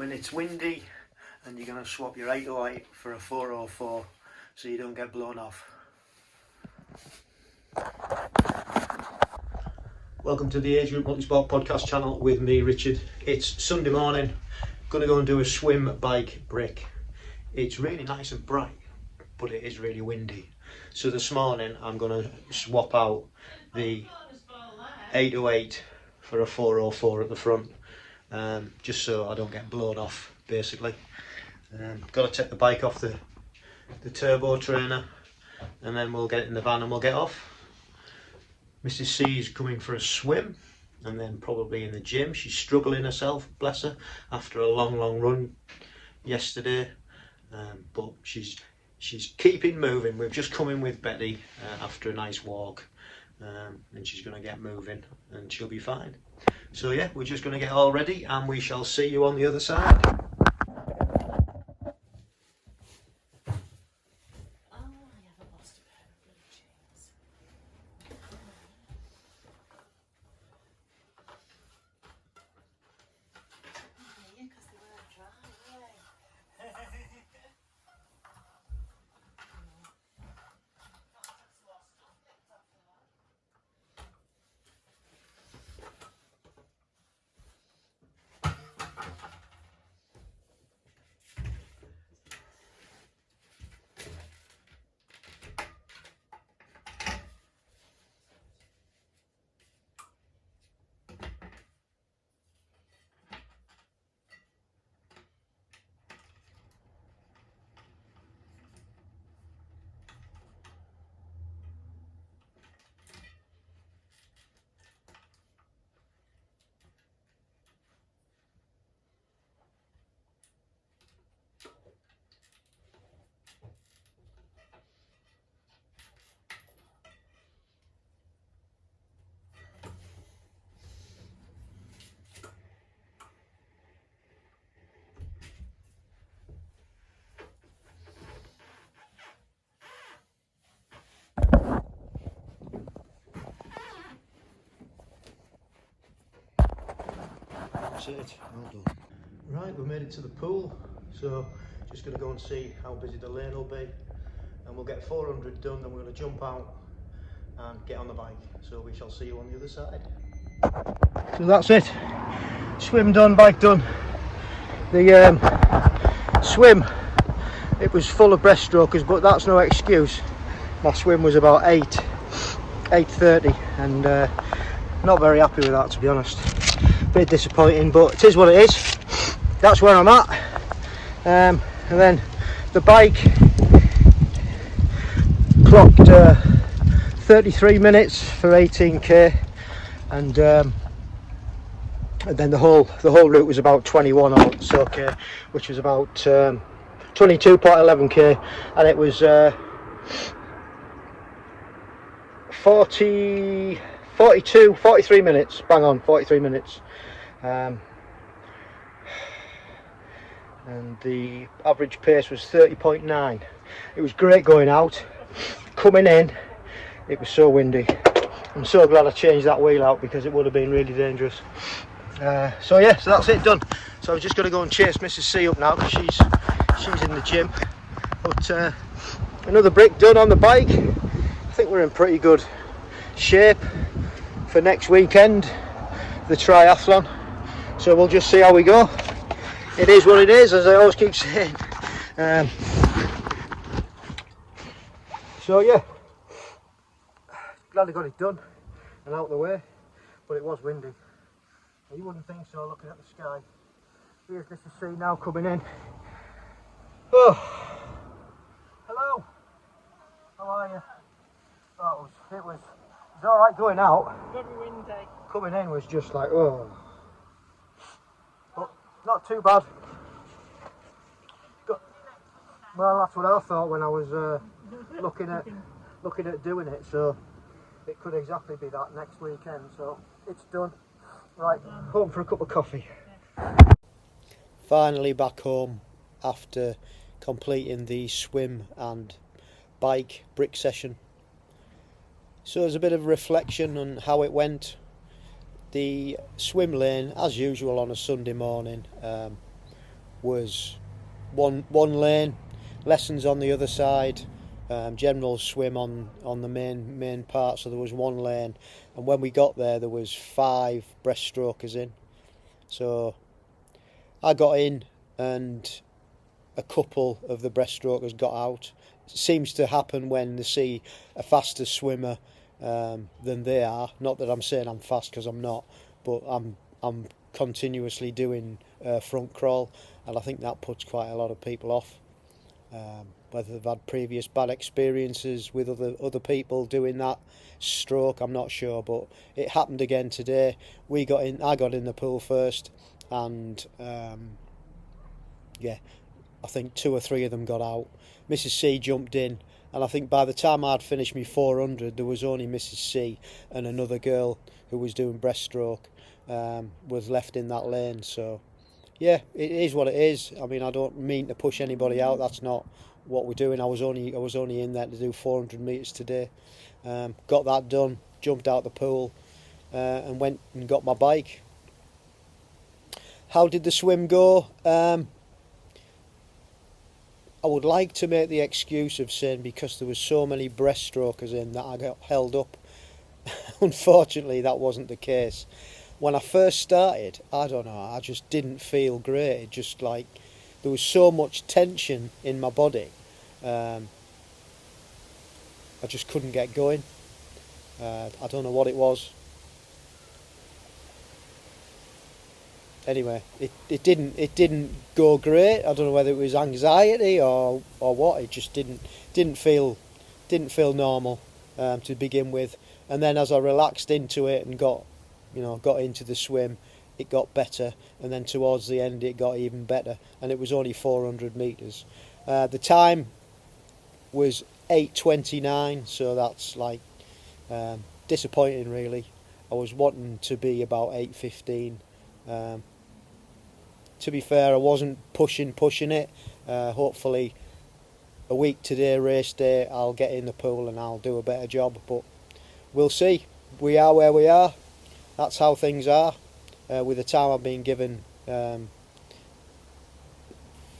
when it's windy, and you're going to swap your 808 for a 404 so you don't get blown off. Welcome to the Agegroup Multisport podcast channel with me, Richard. It's Sunday morning, going to go and do a swim bike brick. It's really nice and bright, but it is really windy. So this morning I'm going to swap out the 808 for a 404 at the front, just so I don't get blown off basically. Got to take the bike off the turbo trainer, and then we'll get in the van and we'll get off. Mrs. C is coming for a swim, and then probably in the gym. She's struggling herself, bless her, after a long run yesterday, but she's keeping moving. We've just come in with Betty after a nice walk, and she's going to get moving and she'll be fine. So yeah, we're just going to get all ready and we shall see you on the other side. That's it, well done. Right, we made it to the pool, so just going to go and see how busy the lane will be, and we'll get 400 done, then we're going to jump out and get on the bike, so we shall see you on the other side. So that's it, swim done, bike done. The swim, it was full of breaststrokers, but that's no excuse. My swim was about 8:30, and not very happy with that, to be honest. Bit disappointing, but it is what it is. That's where I'm at. And then the bike clocked 33 minutes for 18k, and then the whole route was about 21 or so k, which was about 22.11k, and it was 43 minutes, bang on, 43 minutes. And the average pace was 30.9. It was great going out. Coming in, it was so windy. I'm so glad I changed that wheel out, because it would have been really dangerous. So yeah, so that's it, done. So I'm just going to go and chase Mrs. C up now, because she's in the gym. But another brick done on the bike. I think we're in pretty good shape for next weekend, the triathlon. So we'll just see how we go. It is what it is, as I always keep saying. So yeah, glad I got it done and out of the way, but it was windy. You wouldn't think so, looking at the sky. Here's Mrs. C now coming in. Oh, hello. How are you? Oh, it was all right going out. Very windy. Coming in was just like, oh. But not too bad. Well, that's what I thought when I was looking at doing it. So it could exactly be that next weekend. So it's done. Right, home for a cup of coffee. Finally back home after completing the swim and bike brick session. So there's a bit of reflection on how it went. The swim lane, as usual on a Sunday morning, was one lane, lessons on the other side, general swim on the main part, so there was one lane, and when we got there was 5 breaststrokers in. So I got in and a couple of the breaststrokers got out. It seems to happen when they see a faster swimmer than they are. Not that I'm saying I'm fast, because I'm not, but I'm continuously doing front crawl, and I think that puts quite a lot of people off. Whether they've had previous bad experiences with other people doing that stroke, I'm not sure, but it happened again today. I got in the pool first, and I think 2 or 3 of them got out. Mrs. C jumped in, and I think by the time I'd finished my 400, there was only Mrs. C and another girl who was doing breaststroke was left in that lane. So yeah, it is what it is. I mean, I don't mean to push anybody out. That's not what we're doing. I was only in there to do 400 metres today. Got that done, jumped out the pool, and went and got my bike. How did the swim go? I would like to make the excuse of saying because there was so many breaststrokers in that I got held up. Unfortunately, that wasn't the case. When I first started, I don't know, I just didn't feel great. It just like there was so much tension in my body. I just couldn't get going. I don't know what it was. Anyway, it didn't go great. I don't know whether it was anxiety or what. It just didn't feel normal to begin with. And then as I relaxed into it and got into the swim, it got better. And then towards the end, it got even better. And it was only 400 metres. The time was 8:29, so that's like disappointing really. I was wanting to be about 8:15. To be fair, I wasn't pushing it. Hopefully a week today, race day, I'll get in the pool and I'll do a better job, but we'll see. We are where we are. That's how things are. With the time I've been given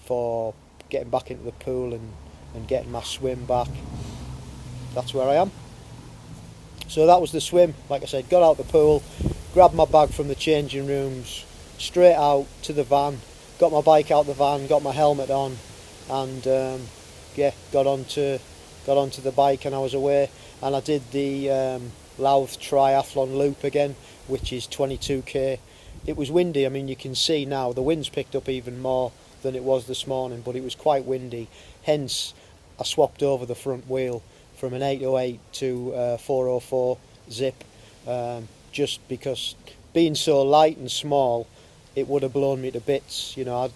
for getting back into the pool and getting my swim back, that's where I am. So that was the swim. Like I said, got out the pool, grabbed my bag from the changing rooms, straight out to the van, got my bike out the van, got my helmet on, and got onto the bike, and I was away. And I did the Louth Triathlon loop again, which is 22k. It was windy. I mean, you can see now the wind's picked up even more than it was this morning, but it was quite windy. Hence, I swapped over the front wheel from an 808 to 404 zip, just because being so light and small, it would have blown me to bits. You know,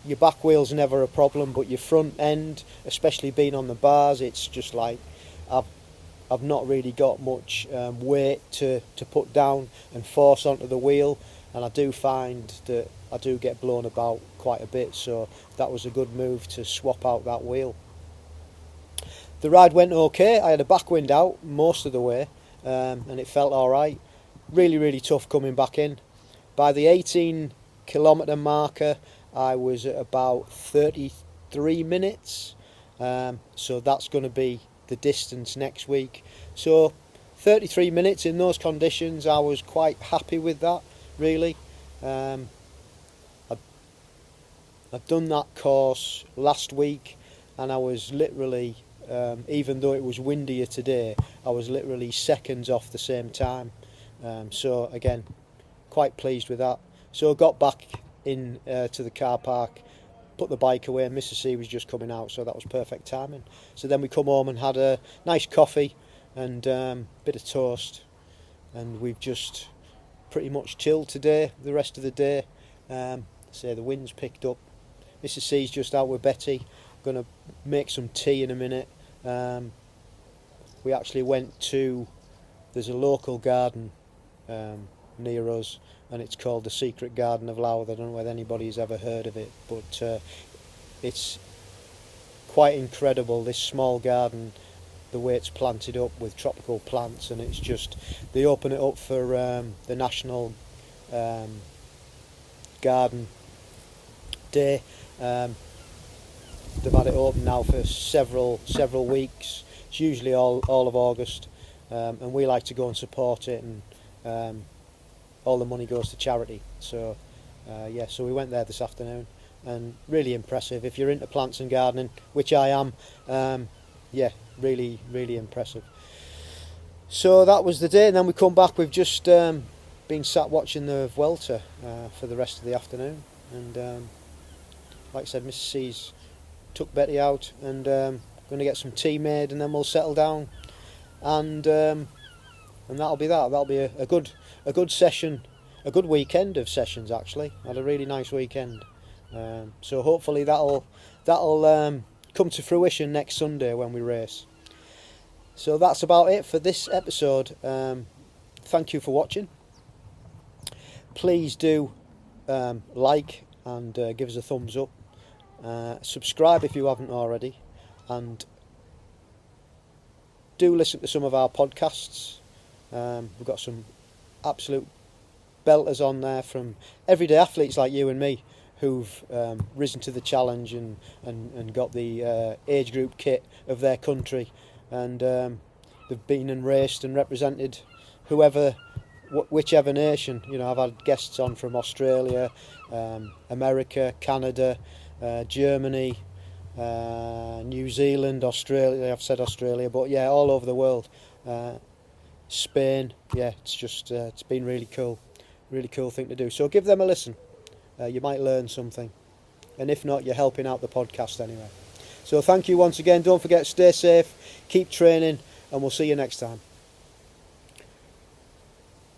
your back wheel's never a problem, but your front end, especially being on the bars, it's just like I've not really got much weight to put down and force onto the wheel, and I do find that I do get blown about quite a bit, so that was a good move to swap out that wheel. The ride went okay. I had a backwind out most of the way, and it felt alright. Really, really tough coming back in. By the 18 kilometre marker, I was at about 33 minutes, so that's going to be the distance next week. So 33 minutes in those conditions, I was quite happy with that, really. I've done that course last week, and I was literally, even though it was windier today, I was literally seconds off the same time. So again, quite pleased with that. So I got back in to the car park, put the bike away, and Mrs. C was just coming out, so that was perfect timing. So then we come home and had a nice coffee and bit of toast, and we've just pretty much chilled today, the rest of the day. The wind's picked up. Mrs. C's just out with Betty, going to make some tea in a minute. We actually went to, there's a local garden near us, and it's called the Secret Garden of Louth. I don't know whether anybody's ever heard of it, but it's quite incredible, this small garden, the way it's planted up with tropical plants, and it's just, they open it up for the National Garden day. They've had it open now for several weeks. It's usually all of August, and we like to go and support it, and all the money goes to charity. So so we went there this afternoon, and really impressive. If you're into plants and gardening, which I am, really impressive. So that was the day, and then we come back. We've just been sat watching the Vuelta for the rest of the afternoon, and like I said, Mrs. C's took Betty out, and going to get some tea made, and then we'll settle down, and that'll be that. That'll be a good session, a good weekend of sessions actually. Had a really nice weekend, so hopefully that'll come to fruition next Sunday when we race. So that's about it for this episode. Thank you for watching. Please do like and give us a thumbs up. Subscribe if you haven't already, and do listen to some of our podcasts. We've got some absolute belters on there from everyday athletes like you and me who've risen to the challenge and got the age group kit of their country, and they've been and raced and represented whichever nation. You know, I've had guests on from Australia, America, Canada, Germany, New Zealand, Australia. I've said Australia, but yeah, all over the world. Spain. Yeah, it's just it's been really cool thing to do. So give them a listen. You might learn something, and if not, you're helping out the podcast anyway. So thank you once again. Don't forget, stay safe, keep training, and we'll see you next time.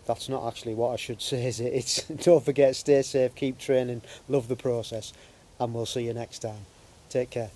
That's not actually what I should say, is it? It's don't forget, stay safe, keep training, love the process, and we'll see you next time. Take care.